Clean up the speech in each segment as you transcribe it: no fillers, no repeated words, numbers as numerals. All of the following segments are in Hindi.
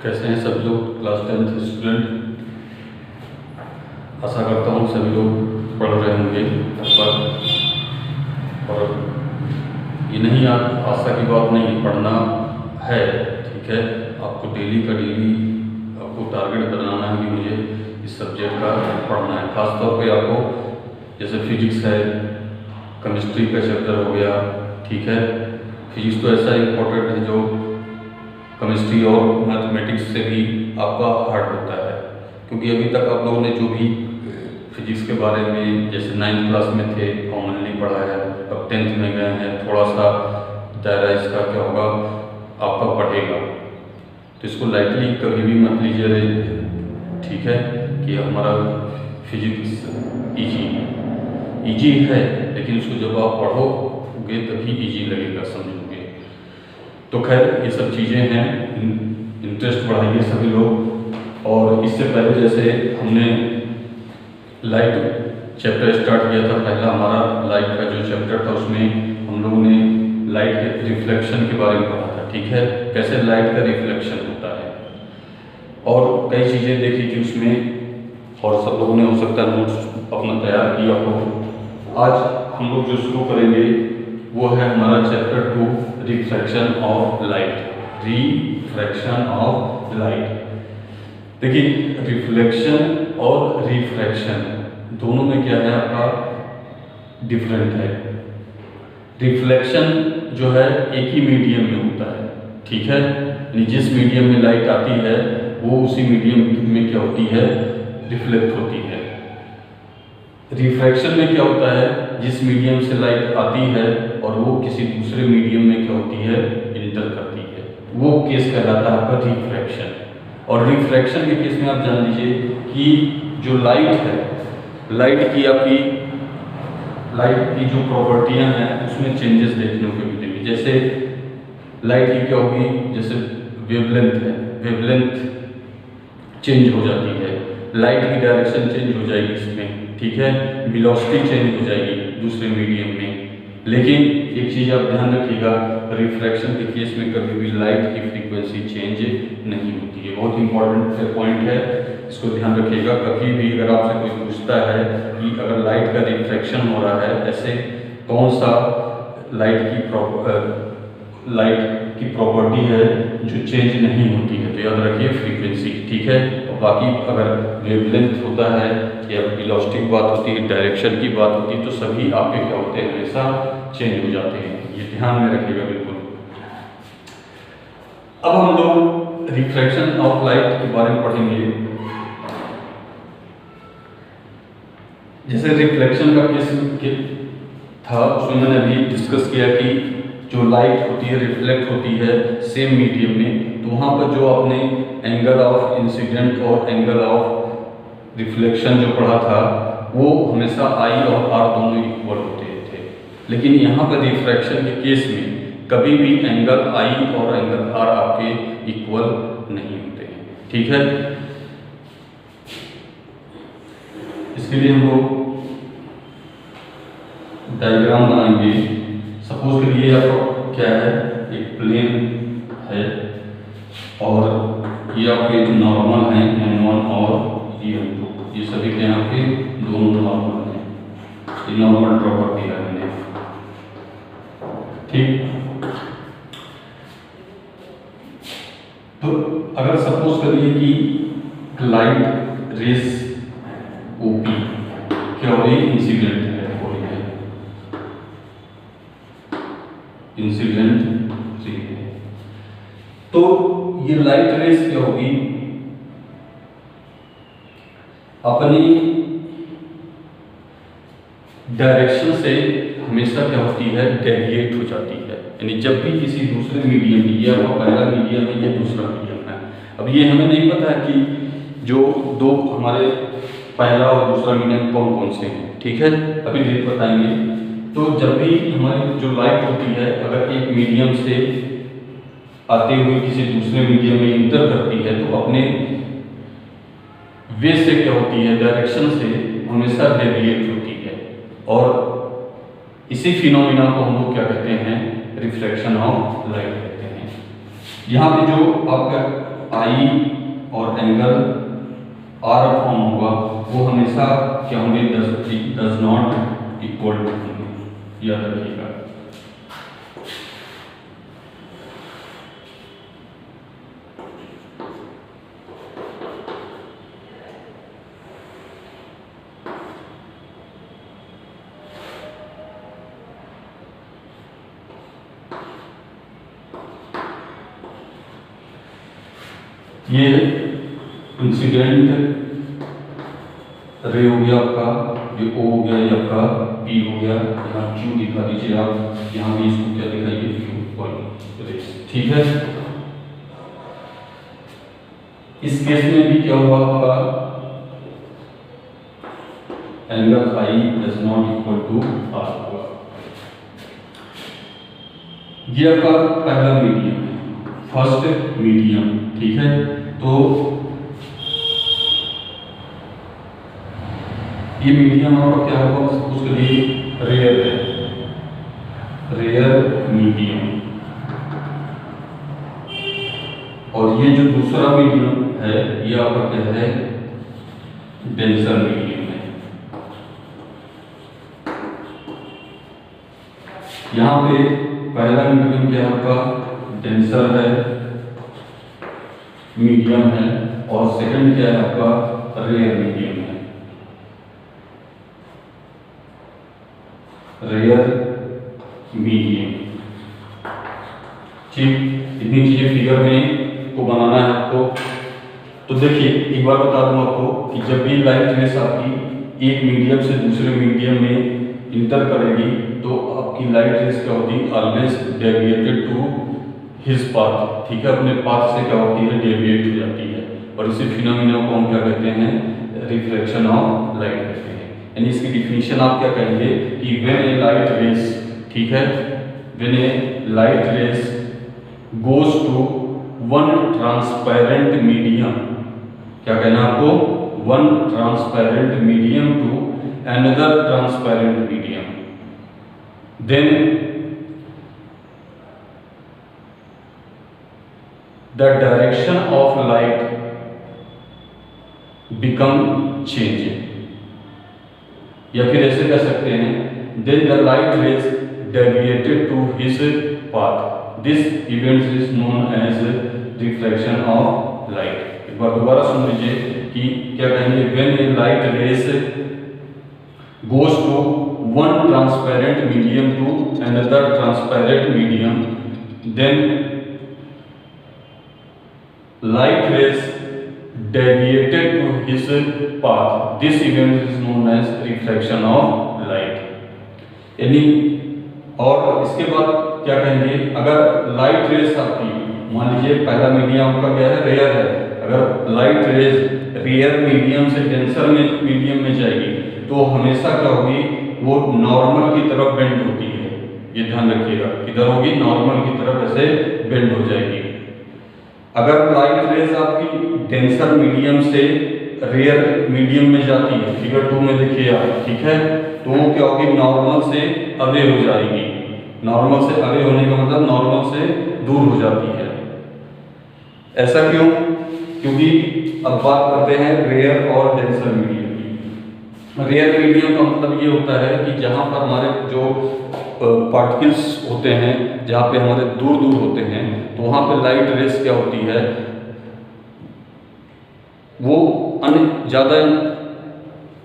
कैसे हैं सब लोग क्लास 10th स्टूडेंट। आशा करता हूँ सभी लोग पढ़ रहे होंगे और ये नहीं आशा की बात नहीं, पढ़ना है, ठीक है। आपको डेली का डेली आपको टारगेट बनाना है कि मुझे इस सब्जेक्ट का पढ़ना है। खास तौर पे आपको जैसे फिजिक्स है, केमिस्ट्री का चैप्टर हो गया, ठीक है। फिजिक्स तो ऐसा इम्पोर्टेंट है जो केमिस्ट्री और मैथमेटिक्स से भी आपका हार्ड होता है, क्योंकि अभी तक आप लोगों ने जो भी फिजिक्स के बारे में जैसे 9th क्लास में थे कॉमनली पढ़ा है, अब 10th में गए हैं, थोड़ा सा दायरा इसका क्या होगा आपका बढ़ेगा। तो इसको लाइटली कभी भी मत लीजिए, ठीक है, कि हमारा फिजिक्स इजी है, लेकिन उसको जब आप पढ़ोगे तभी इजी लगेगा, समझोगे। तो खैर ये सब चीज़ें हैं, इंटरेस्ट बढ़ाइए सभी लोग। और इससे पहले जैसे हमने लाइट चैप्टर स्टार्ट किया था, पहला हमारा लाइट का जो चैप्टर था उसमें हम लोगों ने लाइट के रिफ्लेक्शन के बारे में पढ़ा था, ठीक है, कैसे लाइट का रिफ्लेक्शन होता है और कई चीज़ें देखी थी उसमें, और सब लोगों ने हो सकता है नोट्स अपना तैयार किया हो। आज हम लोग जो शुरू करेंगे वो है हमारा chapter 2 refraction of light. Refraction of light. देखिए रिफ्लेक्शन और रिफ्रैक्शन दोनों में क्या है आपका डिफरेंट है। रिफ्लेक्शन जो है एक ही मीडियम में होता है, ठीक है, यानी जिस मीडियम में लाइट आती है वो उसी मीडियम में क्या होती है, रिफ्लेक्ट होती है। रिफ्रैक्शन में क्या होता है, जिस मीडियम से लाइट आती है और वो किसी दूसरे मीडियम में क्या होती है, इंटर करती है, वो केस कहलाता है आपका रिफ्रैक्शन। और रिफ्रैक्शन के केस में आप जान लीजिए कि जो लाइट है, लाइट की जो प्रॉपर्टियां हैं उसमें चेंजेस देखने को मिलेंगे। जैसे लाइट की क्या होगी, जैसे वेवलेंथ है, वेवलेंथ चेंज हो जाती है, लाइट की डायरेक्शन चेंज हो जाएगी इसमें, ठीक है, वेलोसिटी चेंज हो जाएगी दूसरे मीडियम में। लेकिन एक चीज़ आप ध्यान रखिएगा, रिफ्रैक्शन के केस में कभी भी लाइट की फ्रीक्वेंसी चेंज नहीं होती है। बहुत इंपॉर्टेंट पॉइंट है, इसको ध्यान रखिएगा। कभी भी अगर आपसे कोई पूछता है कि अगर लाइट का रिफ्रैक्शन हो रहा है, ऐसे कौन सा लाइट की प्रॉपर्टी है जो चेंज नहीं होती है, तो याद रखिए फ्रीक्वेंसी, ठीक है। और बाकी अगर वेवलेंथ होता है या वेलोसिटी की बात होती है, डायरेक्शन की बात होती है, तो सभी आपके क्या होते हैं, हमेशा चेंज हो जाते हैं, ये ध्यान में रखिएगा बिल्कुल। अब हम लोग रिफ्रैक्शन ऑफ लाइट के बारे में पढ़ेंगे। जैसे रिफ्लेक्शन का केस था उसमें मैंने अभी डिस्कस किया कि जो लाइट होती है रिफ्लेक्ट होती है सेम मीडियम में, तो वहाँ पर जो आपने एंगल ऑफ इंसिडेंट और एंगल ऑफ रिफ्लेक्शन जो पढ़ा था वो हमेशा आई और आर दोनों इक्वल होते थे। लेकिन यहाँ पर रिफ्रैक्शन के केस में कभी भी एंगल आई और एंगल आर आपके इक्वल नहीं होते हैं, ठीक है। इसके लिए हम लोग डायग्राम बनाएंगे। सपोज करिए आपको क्या है, एक प्लेन है और ये आपके नॉर्मल हैं M1 और M2, ये सभी के यहाँ पे दोनों नॉर्मल हैं, ये नॉर्मल ड्रॉ कर दिया मैंने, ठीक। तो अगर सपोज करिए कि लाइट रेस OP क्या हो रही है, इंसिडेंट है, हो रही है इंसिडेंट रे है, तो ये लाइट रेस क्या होगी, अपनी डायरेक्शन से हमेशा क्या होती है, डेविएट हो जाती है। यानी जब भी किसी दूसरे मीडियम में, या वो पहला मीडियम है या दूसरा मीडियम है, अब ये हमें नहीं पता है कि जो दो हमारे पहला और दूसरा मीडियम कौन कौन से हैं, ठीक है, अभी डेट बताएंगे। तो जब भी हमारी जो लाइट होती है अगर एक मीडियम से आते हुए किसी दूसरे मीडियम में इंटर करती है, तो अपने वे से क्या होती है, डायरेक्शन से हमेशा डेविएट होती है। और इसी फिनोमिना को हम लोग क्या कहते हैं, रिफ्रैक्शन ऑफ लाइट कहते हैं। यहाँ पे जो आपका आई और एंगल आर फॉर्म होगा वो हमेशा क्या होंगे, डज नॉट इक्वल टू होंगे, याद रखिएगा। ये इंसिडेंट रे हो गया आपका, ये ओ हो गया, ये आपका पी हो गया, यहाँ क्यू दिखा दीजिए आप, यहाँ भी इसको क्या दिखाइए, क्यू और रेस, ठीक है। इस केस में भी क्या हुआ आपका, angle i does not equal to r हुआ। ये आपका पहला मीडियम है, फर्स्ट मीडियम, ठीक है। तो ये मीडियम आपका क्या होगा, उसके लिए रेयर है, रेयर मीडियम। और ये जो दूसरा मीडियम है ये आपका क्या है, डेंसर मीडियम है। यहाँ पे पहला मीडियम क्या है आपका, डेंसर है, मीडियम है, और सेकंड क्या है आपका, रेयर मीडियम है, रेयर मीडियम। ठीक, इतनी चीजें फिगर में को बनाना है आपको। तो देखिए एक बार बता दूं आपको कि जब भी लाइट रेस आपकी एक मीडियम से दूसरे मीडियम में इंटर करेगी तो आपकी लाइट रेस क्या होती है, always deviated to his path, ठीक है, अपने पाथ से क्या होती है, डेविएट हो जाती है। और इसी फिनोमेना को हम क्या कहते हैं, रिफ्लेक्शन ऑफ लाइट कहते हैं। यानी इसकी डिफिनीशन आप क्या कहेंगे कि व्हेन ए लाइट रेस, ठीक है, when a light rays goes to one transparent medium, क्या कहना आपको, one transparent medium to another transparent medium, then the direction of light become change, या फिर ऐसे कह सकते हैं then the light rays deviated to his path, this event is known as reflection of light। एक बार दोबारा सुन लीजिए कि क्या कहेंगे, when a light rays goes to one transparent medium to another transparent medium, then light rays deviated to his path, this event is known as reflection of light। यानी और इसके बाद क्या कहेंगे, अगर लाइट रेस आपकी, मान लीजिए पहला मीडियम आपका क्या है, रेयर है, अगर लाइट रेस रेयर मीडियम से डेंसर में मीडियम में जाएगी तो हमेशा क्या होगी, वो नॉर्मल की तरफ बेंड होती है। ये ध्यान रखिएगा, किधर होगी, नॉर्मल की तरफ ऐसे बेंड हो जाएगी। अगर लाइट रेज आपकी डेंसर मीडियम से रेयर मीडियम में जाती है, फिगर 2 में देखिए आप, ठीक है, तो वो क्या होगी, नॉर्मल से अवे हो जाएगी। नॉर्मल से अवे होने का मतलब नॉर्मल से दूर हो जाती है। ऐसा क्यों, क्योंकि अब बात करते हैं रेयर और डेंसर मीडियम की। रेयर मीडियम का मतलब ये होता है कि जहाँ पर हमारे जो पार्टिकल्स होते हैं, जहाँ पे हमारे दूर दूर होते हैं, तो वहाँ पे लाइट रेस क्या होती है, वो ज़्यादा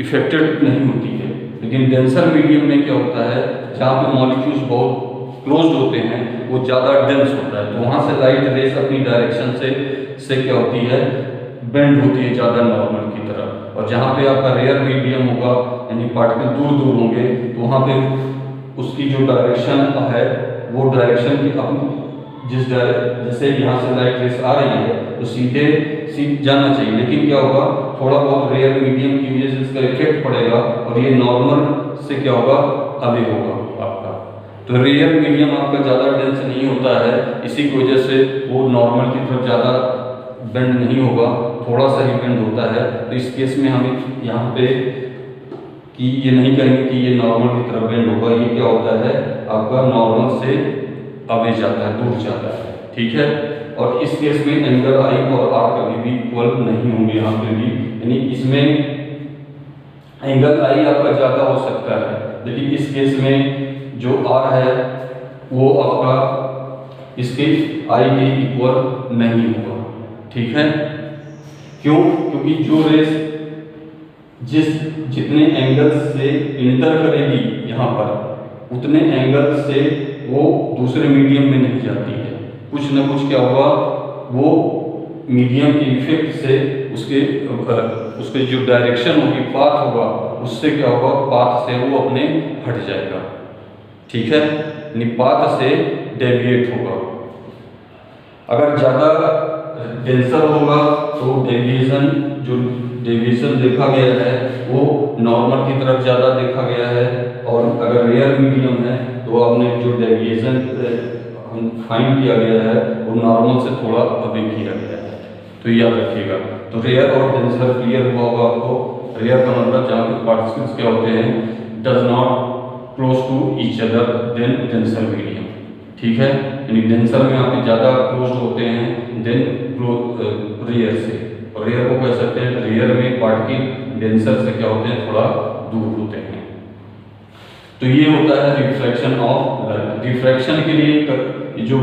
इफेक्टेड नहीं होती है। लेकिन डेंसर मीडियम में क्या होता है, जहाँ पे मॉलिक्यूल्स बहुत क्लोज्ड होते हैं, वो ज़्यादा डेंस होता है, तो वहाँ से लाइट रेस अपनी डायरेक्शन से क्या होती है, बेंड होती है ज़्यादा नॉर्मल की तरफ। और जहाँ पे आपका रेयर मीडियम होगा, यानी पार्टिकल दूर दूर होंगे, तो वहाँ पे उसकी जो डायरेक्शन है वो डायरेक्शन की अपनी जैसे यहाँ से लाइट रेस आ रही है तो सीधे जाना चाहिए, लेकिन क्या होगा, थोड़ा बहुत रेयर मीडियम की वजह से इसका इफेक्ट पड़ेगा और ये नॉर्मल से क्या होगा, अवे होगा आपका। तो रेयर मीडियम आपका ज़्यादा डेंस नहीं होता है, इसी की वजह से वो नॉर्मल की तरफ ज़्यादा बेंड नहीं होगा, थोड़ा सा ही बेंड होता है। तो इस केस में हमें यहाँ पे कि ये नहीं कहेंगे कि ये नॉर्मल की तरफ बेंड होगा, ये क्या होता है, आपका नॉर्मल से अवे जाता है, दूर जाता है, ठीक है। और इस केस में एंगल आई और आर कभी भी इक्वल नहीं होंगे यहाँ पे भी, यानी इसमें एंगल आई आपका ज़्यादा हो सकता है, लेकिन इस केस में जो आर है वो आपका इसके आई के इक्वल नहीं होगा, ठीक है। क्यों? क्योंकि जो रेस जितने एंगल से इंटर करेगी यहाँ पर, उतने एंगल से वो दूसरे मीडियम में नहीं जाती है। कुछ ना कुछ क्या होगा, वो मीडियम के इफेक्ट से उसके जो डायरेक्शन होगी, पाथ होगा, उससे क्या होगा, पाथ से वो अपने हट जाएगा, ठीक है, यानी पाथ से डेविएट होगा। अगर ज़्यादा डेंसर होगा तो डेविएशन देखा गया है वो नॉर्मल की तरफ ज़्यादा देखा गया है, और अगर रेयर मीडियम है तो आपने जो डेविएशन फाइंड किया गया है वो नॉर्मल से थोड़ा अवे किया गया है, तो याद रखिएगा। तो रेयर और डेंसर क्लियर हुआ होगा आपको। रेयर का मतलब जहाँ पे पार्टिकल्स क्या होते हैं, does not close to each other then denser medium, ठीक है, यानी डेंसर में आप ज़्यादा क्लोज होते हैं देन रेयर से। और रेयर को कह सकते हैं, रेयर में पार्टिकल डेंसर से क्या होते हैं, थोड़ा दूर होते हैं। तो ये होता है रिफ्रैक्शन ऑफ लाइट। रिफ्रैक्शन के लिए जो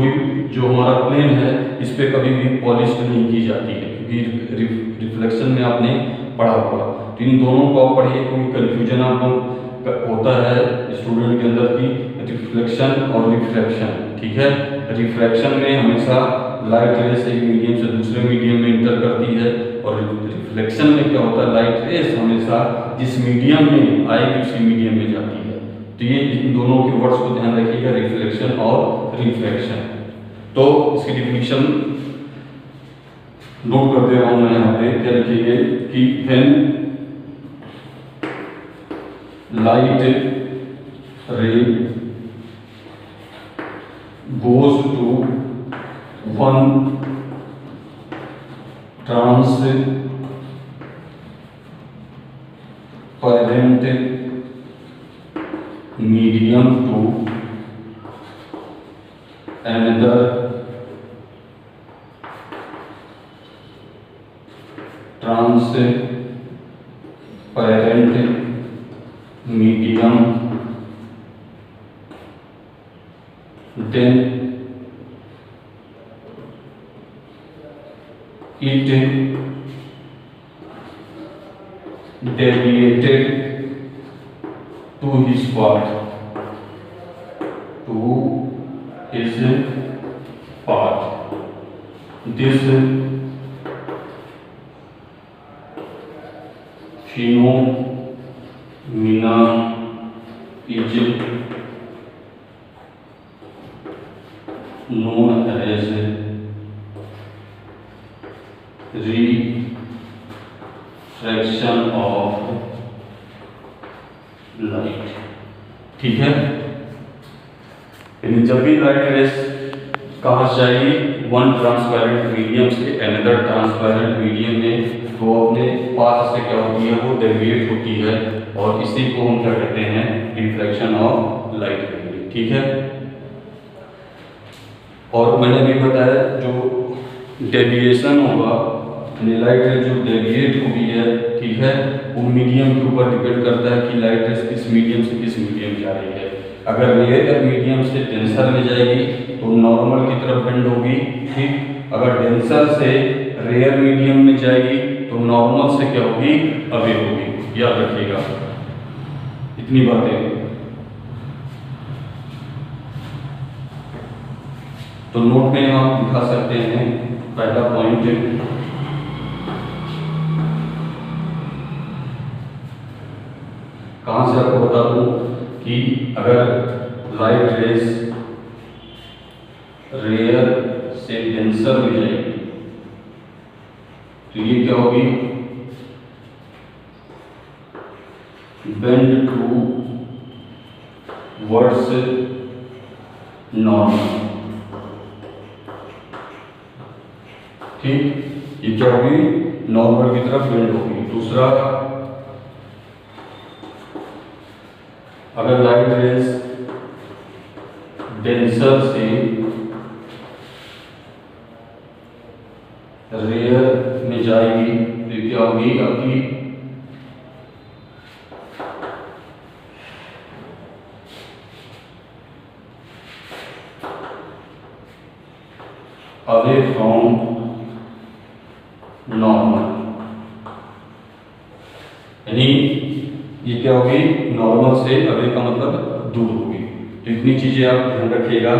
हमारा प्लेन है इस पे कभी भी पॉलिश नहीं की जाती है, क्योंकि रिफ्लेक्शन में आपने पढ़ा होगा। तो इन दोनों को आप पढ़िए, कोई कन्फ्यूजन आपको होता है स्टूडेंट के अंदर की रिफ्लेक्शन और रिफ्रैक्शन, ठीक है। रिफ्रैक्शन में हमेशा लाइट रेस एक मीडियम से दूसरे मीडियम में इंटर करती है, और रिफ्लेक्शन में क्या होता है, लाइट रेस हमेशा जिस मीडियम में आएगी उसी मीडियम में जाती है। तो ये इन दोनों के वर्ड्स को ध्यान रखिएगा, रिफ्लेक्शन और रिफ्रैक्शन। तो इसकी डिफिनीशन नोट कर दे रहा हूं मैं यहाँ पे, क्या लिखिए कि व्हेन लाइट रे goes to one transparent medium to another transparent medium, then it deviated to his path. This phenomena is known as refraction of light, ठीक है। जब भी लाइट रेस कहाँ से जाएगी, वन ट्रांसपेरेंट मीडियम से अनदर ट्रांसपेरेंट मीडियम में, वो अपने पाथ से क्या होती है, वो डेविएट होती है, और इसी को हम क्या कहते हैं, रिफ्रैक्शन ऑफ लाइट, ठीक है। और मैंने भी बताया जो डेविएशन होगा, लाइट रेस जो डेविएट हुई है, ठीक है, वो मीडियम के ऊपर डिपेंड करता है कि लाइट रेस किस मीडियम से किस मीडियम जा रही है। अगर रेयर मीडियम से डेंसर में जाएगी तो नॉर्मल की तरफ बेंड होगी, ठीक। अगर डेंसर से रेयर मीडियम में जाएगी तो नॉर्मल से क्या होगी, अवे होगी, याद रखिएगा इतनी बातें। तो नोट में आप दिखा सकते हैं, पहला पॉइंट कहां से आपको बता दूं कि अगर लाइट रेस रेयर से डेंसर में जाएगी तो ये क्या होगी, बेंड टू वर्ड्स नॉर्मल, ठीक। ये क्या होगी, नॉर्मल की तरफ बेंड होगी। दूसरा, अगर लाइट रेस डेंसर से रेयर में जाएगी तो क्या होगी आपकी अवे फ्रॉम नॉर्मल, यानी ये क्या होगी, नॉर्मल से अवे का मतलब दूर होगी। तो इतनी चीजें आप ध्यान रखिएगा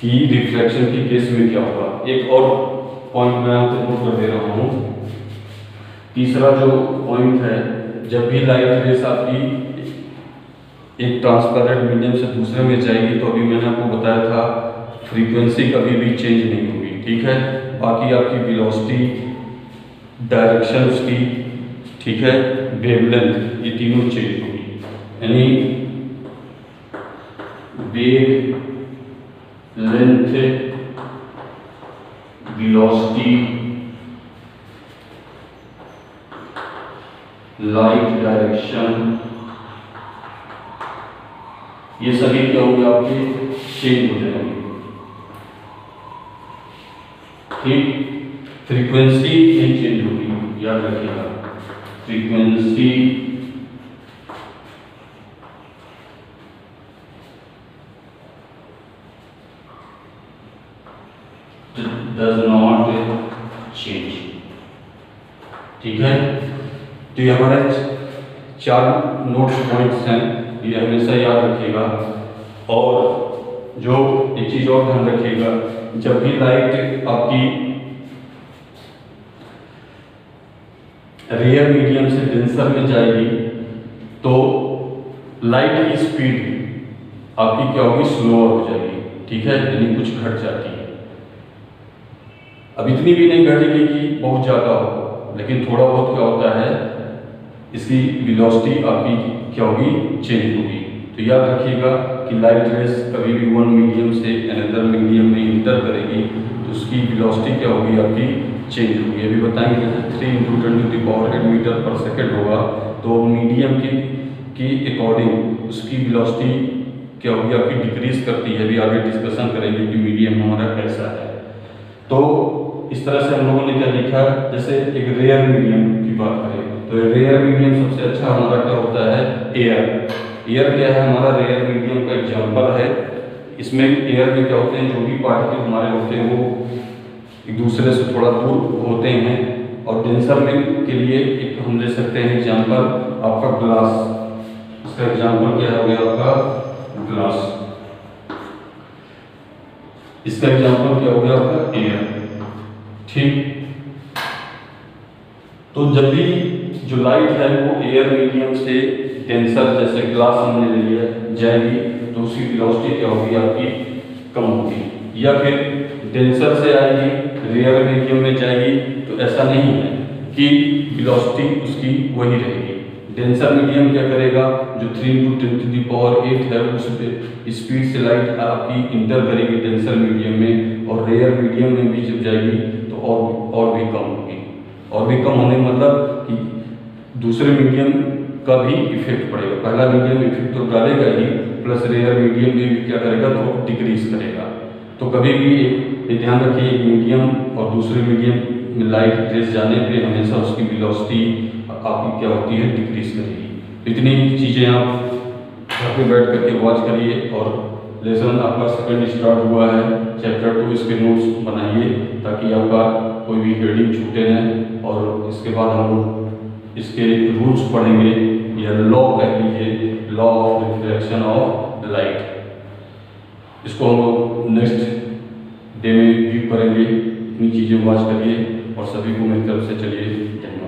कि रिफ्लेक्शन के केस में क्या होगा। एक और पॉइंट मैं आपको नोट कर दे रहा हूँ। तीसरा जो पॉइंट है, जब भी लाइट रेस आपकी एक ट्रांसपेरेंट मीडियम से दूसरे में जाएगी तो अभी मैंने आपको बताया था फ्रीक्वेंसी कभी भी चेंज नहीं होगी, ठीक है। बाकी आपकी वेलोसिटी, डायरेक्शन उसकी, ठीक है, वेवलेंथ, ये तीनों चेंज होगी। यानी wave length, velocity, light direction, ये सभी क्या होंगे आपके चेंज हो जाएंगे, ठीक। फ्रीक्वेंसी नहीं चेंज होगी, याद रखिएगा। फ्रीक्वेंसी डज नॉट चेंज, ठीक है। तो ये हमारे 4 नोट पॉइंट्स हैं, ये हमेशा याद रखिएगा। और जो एक चीज और ध्यान रखिएगा, जब भी लाइट आपकी रेयर मीडियम से डेंसर में जाएगी तो लाइट की स्पीड आपकी क्या होगी, स्लोअर हो जाएगी, ठीक है, यानी कुछ घट जाती है। अब इतनी भी नहीं घटेगी कि बहुत ज़्यादा हो, लेकिन थोड़ा बहुत क्या होता है, इसकी वेलोसिटी आपकी क्या होगी, चेंज होगी। तो याद रखिएगा कि लाइट रेस कभी भी वन मीडियम से अनदर मीडियम में इंटर करेगी तो उसकी वेलोसिटी क्या होगी, आपकी चेंज होगी। अभी बताएंगे जैसे 3 × 10⁸ मीटर पर सेकेंड होगा तो मीडियम की अकॉर्डिंग उसकी वेलोसिटी क्या होगी, आपकी डिक्रीज करती है। अभी आगे डिस्कशन करेंगे कि मीडियम हमारा कैसा है। तो इस तरह से हम लोगों ने क्या देखा, जैसे एक रेयर मीडियम की बात करें तो रेयर मीडियम सबसे अच्छा हमारा क्या होता है, एयर। एयर क्या है, हमारा रेयर मीडियम का एग्जाम्पल है। इसमें एयर में क्या होते हैं, जो भी पार्टिकल हमारे होते हैं वो एक दूसरे से थोड़ा दूर होते हैं। और डेंसर में के लिए एक हम ले सकते हैं एग्जाम्पल आपका ग्लास। इसका एग्जाम्पल क्या हो गया आपका ग्लास, इसका एग्जाम्पल क्या हो गया आपका एयर, ठीक। तो जब भी जो लाइट है वो एयर मीडियम से डेंसर जैसे ग्लास हमने ले लिया जाएगी तो उसकी वेलोसिटी क्या होगी, आपकी कम होगी। या फिर डेंसर से आएगी रेयर मीडियम में जाएगी तो ऐसा नहीं है कि वेलोसिटी उसकी वही रहेगी। डेंसर मीडियम क्या करेगा, जो 3 × 10⁸ है उस स्पीड से लाइट आपकी इंटर करेगी डेंसर मीडियम में, और रेयर मीडियम में भी जब जाएगी तो और भी कम होगी। और भी कम होने मतलब कि दूसरे मीडियम का भी इफेक्ट पड़ेगा। पहला मीडियम इफेक्ट तो डालेगा ही, प्लस रेयर मीडियम में भी क्या करेगा, तो डिक्रीज करेगा। तो कभी भी एक ध्यान रखिए, एक मीडियम और दूसरे मीडियम में लाइट रेस जाने पे हमेशा उसकी वेलोसिटी आपकी क्या होती है, डिक्रीज करेगी। इतनी चीज़ें आप घर पे बैठ करके वॉच करिए। और लेसन आपका सेकंड स्टार्ट हुआ है, चैप्टर 2, इसके नोट्स बनाइए ताकि आपका कोई भी हेडिंग छूटे नहीं। और इसके बाद हम लोग इसके रूल्स पढ़ेंगे, या लॉ कह लीजिए, law of reflection of light. इसको हम लोग नेक्स्ट डे में व्यू करेंगे। इतनी चीज़ें वॉच करिए और सभी को मेरी तरफ से चलिए धन्यवाद।